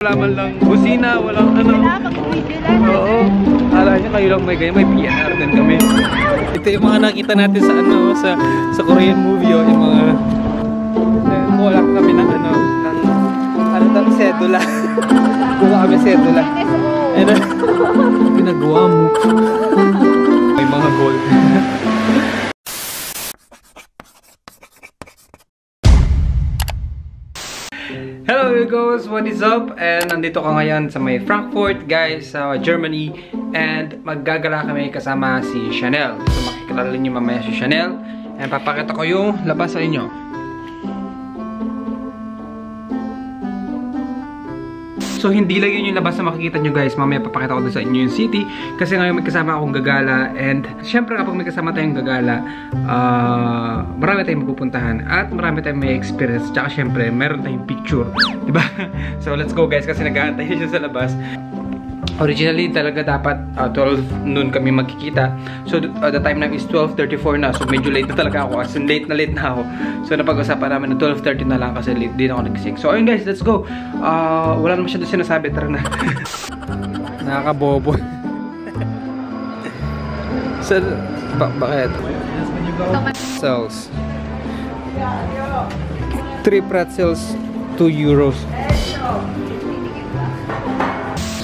Wala man lang busina, walang ano. Oo. Alam niyo kayo lang may ganyan, may PNR din kami. Ito yung mga nakita natin sa ano, sa Korean movie, oh, yung mga wala kami ng ano, ng sedula. Kuha kami sedula. Ano? Ginagawa mo. May mga gold. Hello guys, what is up? And nandito ko ngayon sa may Frankfurt guys, sa Germany. And maggagala kami kasama si Chanel. So makikilala niyo mamaya si Chanel. And papakita ko yung labas sa inyo. So hindi lang yun yung labas na makikita nyo guys. Mamaya papakita ko doon sa inyo yung city. Kasi ngayon may kasama akong gagala. And syempre kapag may kasama tayong gagala, marami tayong mapupuntahan. At marami tayong may experience. Tsaka syempre meron tayong picture, diba? So let's go guys. Kasi nag-aantay siya sa labas. Originally talaga dapat 12 noon kami magkikita. So the time namin is 12:34 na. So medyo late na talaga ako. As in late na ako. So napag-usapan namin na 12:30 na lang kasi late din ako nagising. So ayun guys, let's go. Wala naman siya doon sinasabi. Tara na. Nakakabobo. So, bakit? Pretzels. 3 pretzels, 2 euros.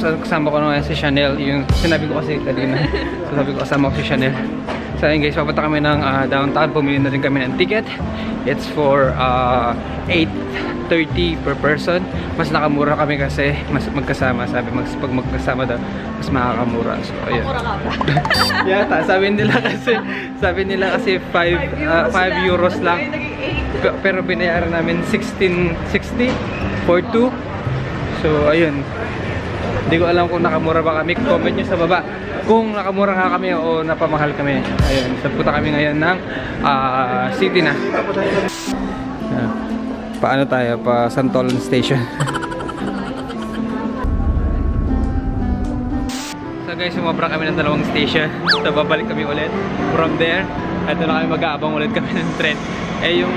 So, kasama ko naman si Chanel, yung sinabi ko kasi kanina. So, sabi ko kasama ko si Chanel. So, ayun guys, papunta kami ng downtown. Pumili na rin kami ng ticket. It's for 8.30 per person. Mas nakamura kami kasi mas magkasama. Sabi, pag magkasama daw, mas makakamura. So, ayun. Yata, sabi nila kasi 5 euros lang. Pero binayaran namin 16.60 for 2. So, ayun. Hindi ko alam kung nakamura ba kami. Comment nyo sa baba kung nakamura nga kami o napamahal kami. Ayun, sapunta kami ngayon ng city na. Paano tayo? Pa Santolan Station. So guys, sumabra kami ng 2 station. So babalik kami ulit from there. At doon na kami mag-aabang ulit kami ng tren. Eh yung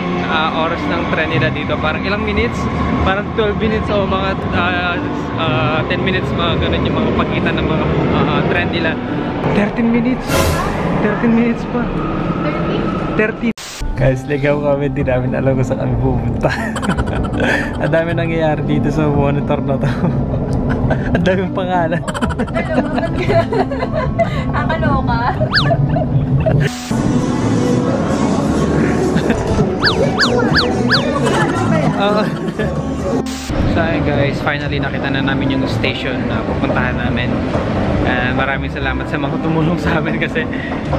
oras ng tren nila dito, parang ilang minutes? Parang 12 minutes o mga 10 minutes, mga ganun yung mga pagitan ng mga tren nila. 13 minutes? 13 minutes pa. 30? Guys, ligaw kami, di namin alam kung saan kami pupunta. Ang dami nangyayari dito sa monitor na to. Ang daming pangalan. Nakakaloka. So ayun guys, finally nakita na namin yung station na pupuntahan namin. Maraming salamat sa mga tumulong sa amin kasi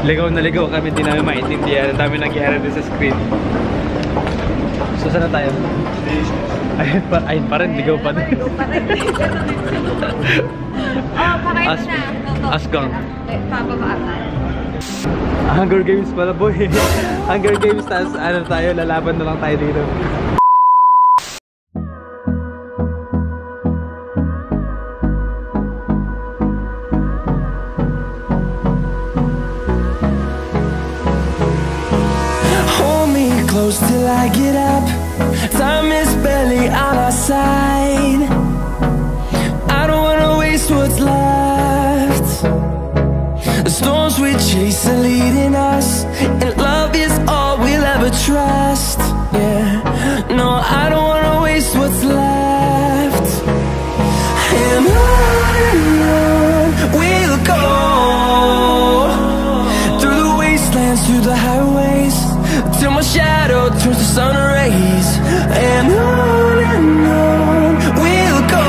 ligaw na ligaw kami, hindi namin maintindihan. Ang dami nangyari din sa screen. So saan na tayo? Ayun pa rin, ligaw pa din. Asgang. Pababaan. Hunger Games pala boy. Hunger Games, tas ano tayo, lalaban na lang tayo dito. Hold me close till I get up. Time is barely on our side. I don't wanna waste what's left. The storms we chase are leading us, and love is all we'll ever trust. Yeah, no, I don't wanna waste what's left. And on we'll go, through the wastelands, through the highways, till my shadow turns to sun rays. And on we'll go,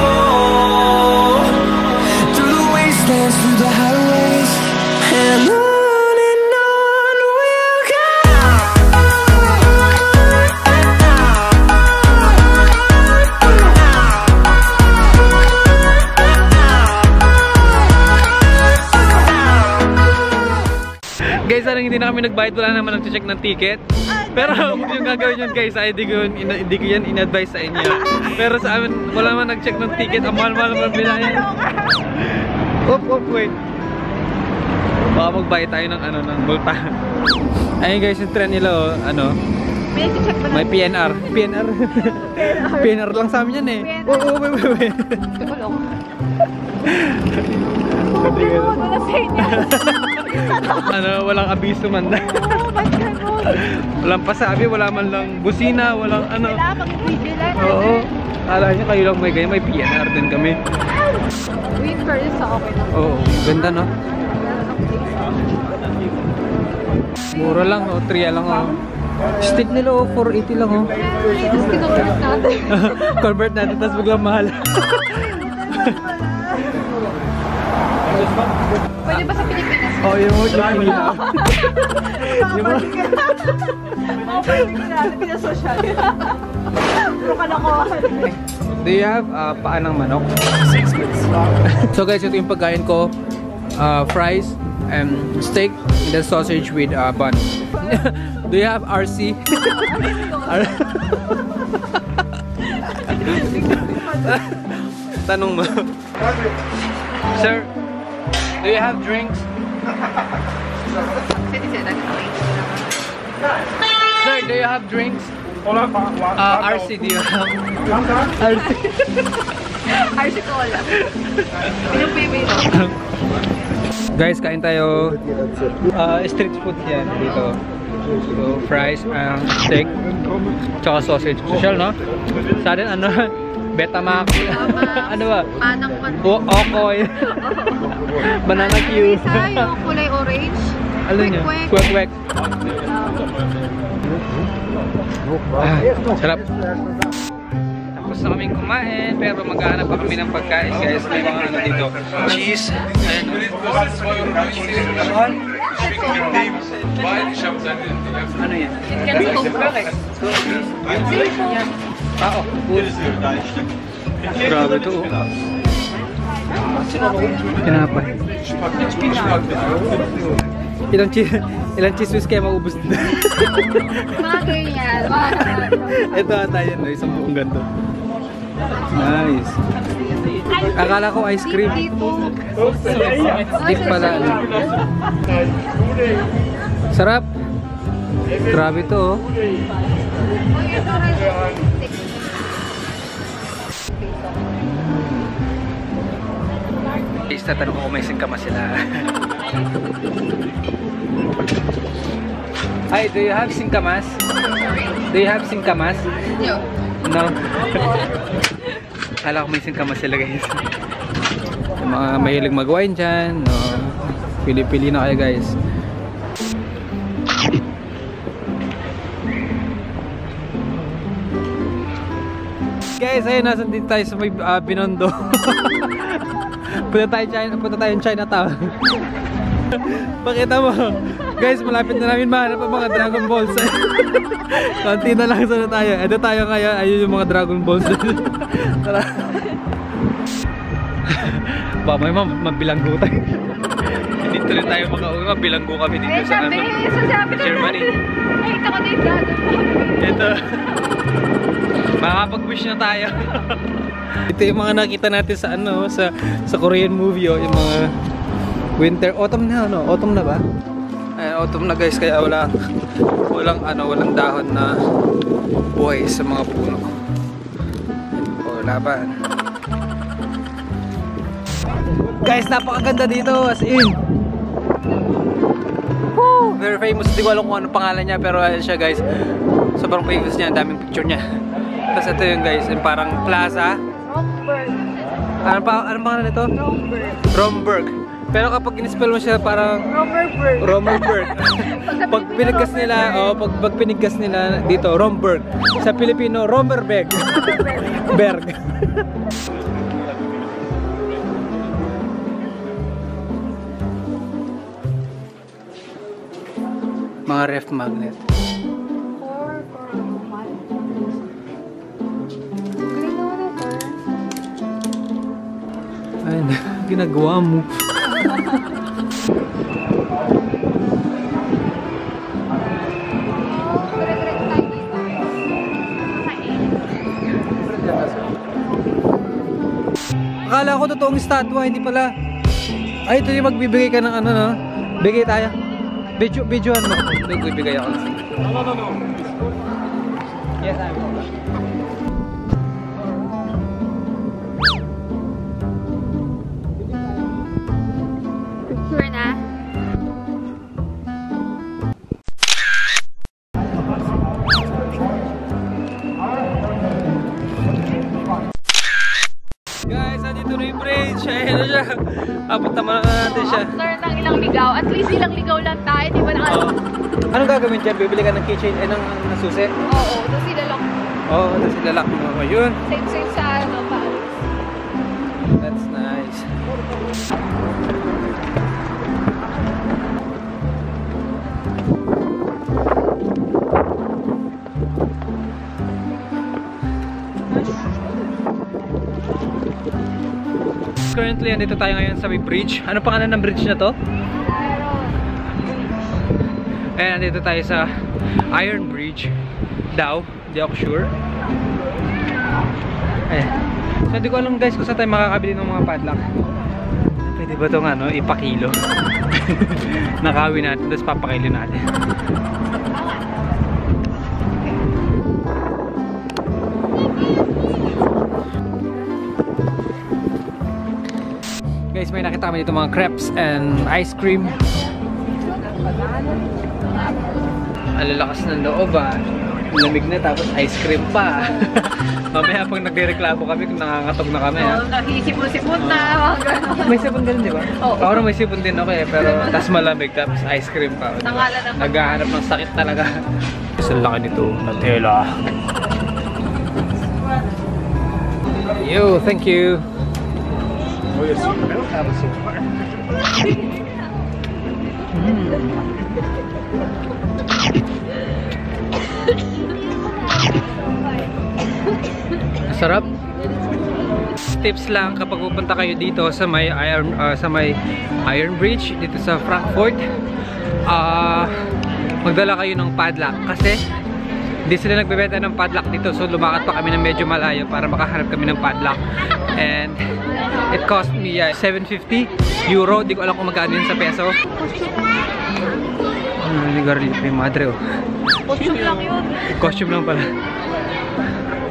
through the wastelands, through the highways. And on we'll go. Guys, anong hindi na kami nagbayad, wala naman nag-check ng ticket. Pero kung yung gagawin yun guys, hindi ko yan in-advise sa inyo. Pero sa amin, wala naman nag-check ng ticket. Ang mahal-mahal naman bilayan. Wait. Baka magbayad tayo ng ano, ng multa. Ayun guys, yung tren nila, May check ba na? May PNR. PNR. PNR lang sa amin yan eh. Oo, wait. Tulong. Wala sa inyo. Ano, walang abiso man. Walang pasabi, wala man lang busina, walang ano. Wala pang vigilant. Oo. Kala nyo kayo lang may ganyan, may PNR din kami. Wait for this sa okay na. Oo, ganda no? Mura lang, 3 lang oh. Stick nila oh, 480 lang oh. Tapos kinonvert natin. Convert natin, tapos biglang mahal. Pwede ba sa Pilipinas? Oh, yung Pilipino. Yung Mga pwede natin pinasocial. Pero kalokohan. Do you have paa ng manok? 6 minutes. So guys, ito yung pagkain ko. Fries, steak, and then sausage with bun. Do you have RC? Tanong mo. Sir, do you have drinks? Sir, do you have drinks? RC, do you have? RC. RC Cola. Pinupipin. Guys, kain tayo. Street food yan dito. So, fries, steak, tsaka sausage. Social, no? Sa atin, ano? Betamax. Ano ba? Panang pan. Okoy. Banana Q. Isa yung kulay orange. Ano nyo? Kwek-kwek. Sarap. Tapos na kaming kumain, pero maghahanap pa kami ng pagkain guys. May mga ano dito. Cheese. Ano yan? Ah, oh. Grabe ito. Pinapay. Ilang cheese whiz kaya maubos dito? Mga ganyan. Ito ata yun, no? Isang buong ganito. Nice. Akala ko ice cream. Dip pala. Sarap. Grabe ito, oh. Tatanong ko kung may singkamas sila. Hi, do you have singkamas? Do you have singkamas? No. Kala ko may singkamas sila guys. Yung mga mahilig mag-wine dyan, no? Pili-pili na kayo guys. Guys, ayun, nasan dito tayo sa may Binondo. Punta tayo Chinatown. Pakita mo. Guys, malapit na namin mahanap ang mga Dragon Balls. Konti na lang sana tayo. Ito tayo ngayon. Ayun yung mga Dragon Balls. Tara. Baka may mabilanggo tayo. Dito rin tayo makauwi. Mabilanggo kami dito sa Germany. Nakita ko dito. Ito. Makakapag-wish na tayo. Ito yung mga nakita natin sa ano, sa Korean movie, oh, yung mga winter, autumn na, no? Autumn na ba? Autumn na guys, kaya walang dahon na buhay sa mga puno. O, laban. Guys, napakaganda dito, as in. Woo! Very famous, hindi ko alam kung ano pangalan niya, pero ayun siya guys. Sobrang famous niya, ang daming picture niya. Tapos ito yung guys, yung parang plaza. Romberg. Ano pangalan nito? Romberg. Pero kapag in-spell mo siya parang Romberg. Pag pinigkas nila dito, Romberg. Sa Pilipino, Romberberg. Berg. Mga ref magnet. Ay, ginagawa mo. Akala ko totoong statwa, hindi pala. Ay, ito yung magbibigay ka ng ano, no? Bigay tayo. Videoan mo. Bibigay ako. Yes, I'm Lola. Sure na? Guys, andito na yung bridge. Ayan na siya. Abot naman na natin siya. After ng ilang ligaw, at least ilang ligaw lang tayo, di ba na? Anong gagawin dyan? Bibili ka ng keychain ng susi? Oo, tapos silalok. Oo, tapos ilalak mo. Ayun. Same sa ano, Paris. That's nice. Currently, andito tayo ngayon sa may bridge. Ano pangalan ng bridge na to? Ayan, andito tayo sa Iron Bridge daw. Hindi ako sure. Ayan. So, hindi ko alam guys kung saan tayo makakabili ng mga padlock. Pwede ba itong ano, ipakilo? Nakawin natin, tapos papakilo natin. Guys, may nakita kami dito mga crepes and ice cream. Ang lalakas ng loob ah. Lamig na tapos ice cream pa. Mamaya pag nagre-reklamo kami kung nangangatog na kami ha. Oo, nakisipon-sipon na, mga gano'n. May sipon ganun di ba? Oo. Ako may sipon din ako eh. Pero tas malamig tapos ice cream pa. Nangala naman. Naghahanap ng sakit talaga. Isang laki nito. Nutella. Yo, thank you. Sarap. Tips lang kapag pupunta kayo dito sa may Iron Bridge dito sa Frankfurt, magdala kayo ng padlock kasi hindi sila nagbebenta ng padlock dito, so lumakad pa kami ng medyo malayo para makahanap kami ng padlock. And it cost me 750 euro. Di ko alam kung magkano yun sa peso. Nanigarlit yung madre oh. Costume lang yun. Costume lang pala.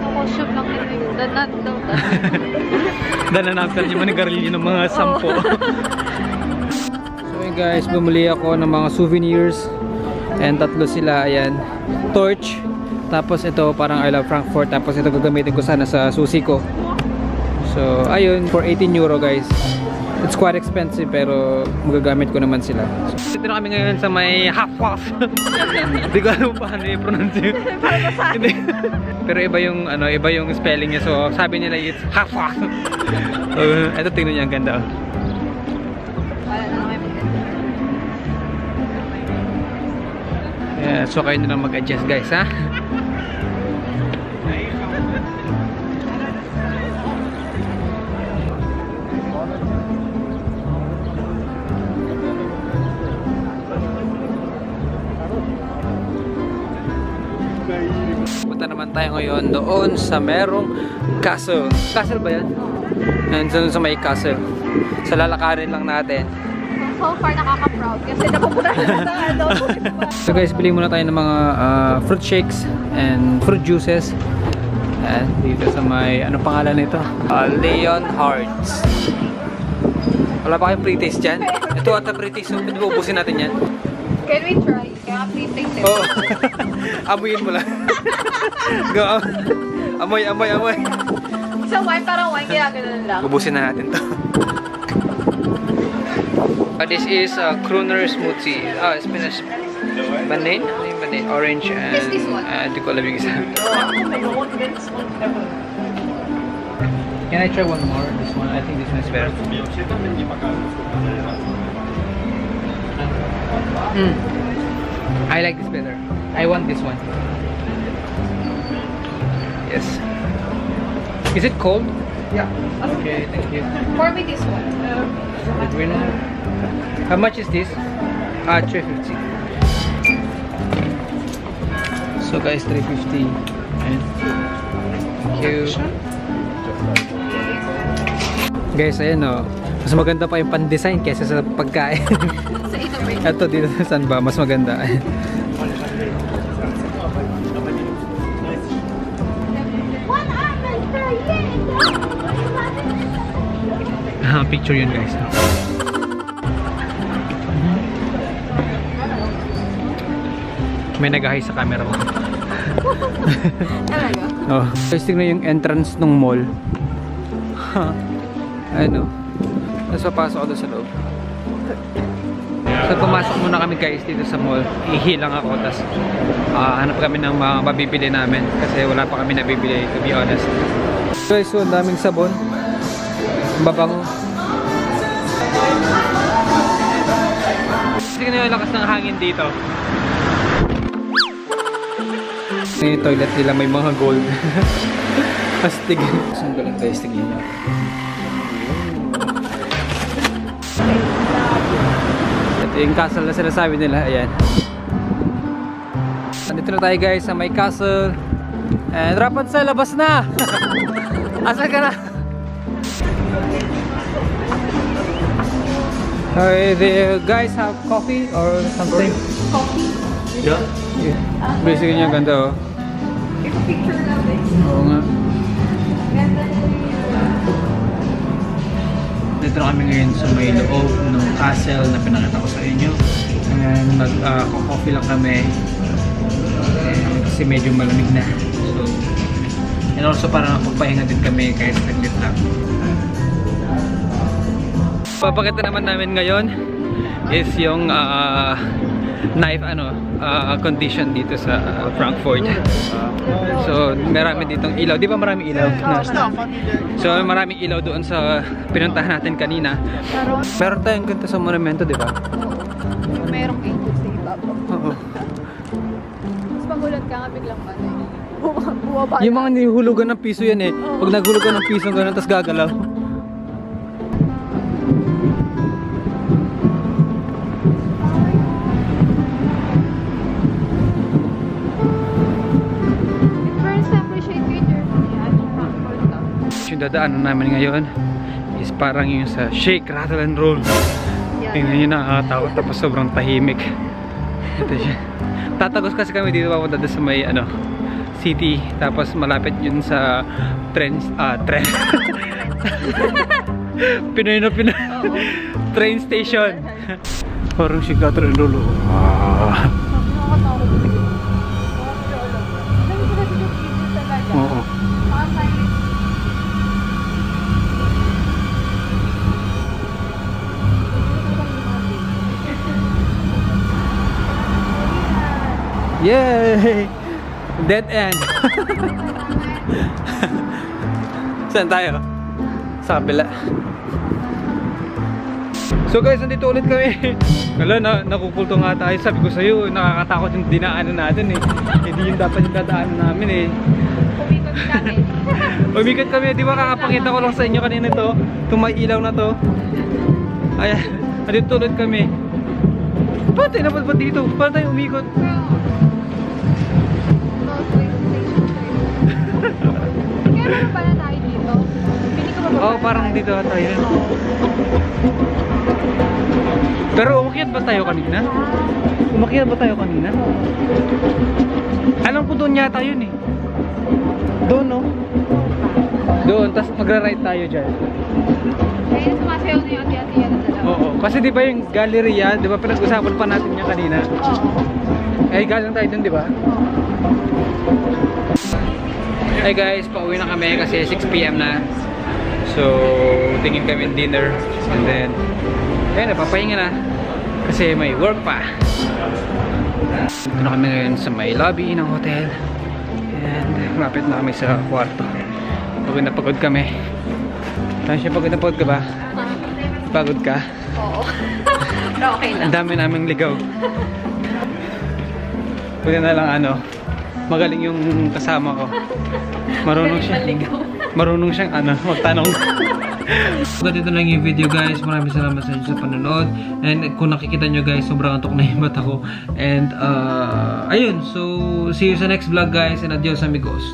Costume lang yun. Danat daw. Dananapter yung manigarilyo ng mga 10. So hey guys, bumili ako ng mga souvenirs. And 3 sila, ayan. Torch. Tapos ito parang I love Frankfurt. Tapos ito gagamitin ko sana sa susi ko. So ayun, for 18 euro guys. It's quite expensive pero magagamit ko naman sila. So, dito na kami ngayon sa may half-half. Hindi ko alam paano i-pronounce yun. Pero iba yung ano, iba yung spelling niya. So sabi nila it's half-half. Ito tingnan niyo, ang ganda. Yeah, so kayo na lang mag-adjust guys ha. Punta naman tayo ngayon doon sa merong castle. Castle ba yan? And doon sa may castle. Sa lalakarin lang natin. So far nakaka-proud kasi napupunta na sa ano. So guys, bili muna tayo ng mga fruit shakes and fruit juices. And dito sa may, ano pangalan nito? Leon Hearts. Wala pa kayong pre-taste dyan? Ito ata pre-taste. So, pwede ba ubusin natin yan? Can we try? Kaya please take it. Oo. Amuyin mo lang. Go. Amoy, amoy, amoy. Isang wine, parang wine, kaya ganun lang. Ubusin na natin to. This is Kruner smoothie. Spinach. Banane? Ano yung banane? Orange and... Yes, this one. Hindi ko alam yung isa. Can I try one more? This one? I think this one is better. I like this better. I want this one. Yes. Is it cold? Yeah. Okay, thank you. For me, this one. The green one. How much is this? 350. So guys, 350. And thank you. Guys, ayan o. Mas maganda pa yung pan-design kaysa sa pagkain. Sa innovate. Ito dito sa San ba? Mas maganda. Picture yun guys. May nag-hi sa camera mo. Talaga? Oh. Guys, tingnan yung entrance ng mall. Ano? Tapos papasok ako doon sa loob. So pumasok muna kami guys dito sa mall. Ihilang ako. Tapos hanap kami ng mga mabibili namin. Kasi wala pa kami nabibili, to be honest. Guys, so daming sabon. Babango. Tingnan yung lakas ng hangin dito. Yung toilet nila may mga gold. Astig. Saan ba lang tayo astig yun? Ito yung castle na sinasabi nila. Ayan. Nandito na tayo guys sa may castle. And Rapunzel, labas na! Asa ka na? Do you guys have coffee or something? Coffee? Yeah. Basically yung ganda oh. It's picture na this. Oo nga. Ganda na Dito na kami ngayon sa may loob ng castle na pinakita ko sa inyo. And mag-coffee lang kami. Kasi medyo malamig na. So, and also parang magpahinga din kami kahit saglit lang. Papakita naman namin ngayon is yung knife condition dito sa Frankfurt. So marami ditong ilaw. Di ba maraming ilaw? So maraming ilaw doon sa pinuntahan natin kanina. Meron tayong ganito sa monumento, di ba? Merong angels sa ibabaw. Oo. Mas magulat ka nga biglang bumaba. Yung mga nihulugan ng piso yan eh. Pag naghulugan ng piso gano'n, tapos gagalaw. Yung dadaanan namin ngayon is parang yung sa shake, rattle and roll. Tingnan nyo, nakakatakot tapos sobrang tahimik. Ito siya. Tatagos kasi kami dito papunta sa may city, tapos malapit yun sa tren Pinoy na Pinoy train station. Parang shake, rattle and roll. Oo. Yay! Dead end. Saan tayo? Sa kabila. So guys, nandito ulit kami. Wala, nakukulto nga tayo. Sabi ko sa'yo, nakakatakot yung dinaanan natin eh. Hindi yung dapat yung dadaanan namin eh. Umikot kami. Umikot kami. Di ba kakapakita ko lang sa inyo kanina to? Itong may ilaw na to. Ayan, nandito ulit kami. Ba't tayo napadpad dito? Paano tayo umikot? Kaya naman pala tayo dito? Pili ko ba? Oo, parang dito tayo. Pero umakyat ba tayo kanina? Umakyat ba tayo kanina? Alam ko doon yata yun eh. Doon no? Doon, tapos magra-right tayo dyan. Kaya sumasayaw na yung ati-ati yan na dalawa. Oo, kasi di ba yung galleria, di ba pinag-usapan pa natin niya kanina? Oo. Eh, galing tayo dun, di ba? Hey guys, pauwi na kami kasi 6 PM na. So, tingin kami dinner. And then, ayun, napapahinga na. Kasi may work pa. Dito na kami ngayon sa may lobby ng hotel. And, malapit na kami sa kwarto. Pagod na pagod kami. Tansya, pagod na pagod ka ba? Pagod ka? Oo. Pero okay lang. Ang dami naming ligaw. Pwede na lang magaling yung kasama ko. Marunong siyang magtanong. So, dito lang yung video guys. Maraming salamat sa inyo sa panonood. And kung nakikita nyo guys, sobrang antok na yung mata ko. And ayun, so see you sa next vlog guys, and adios amigos.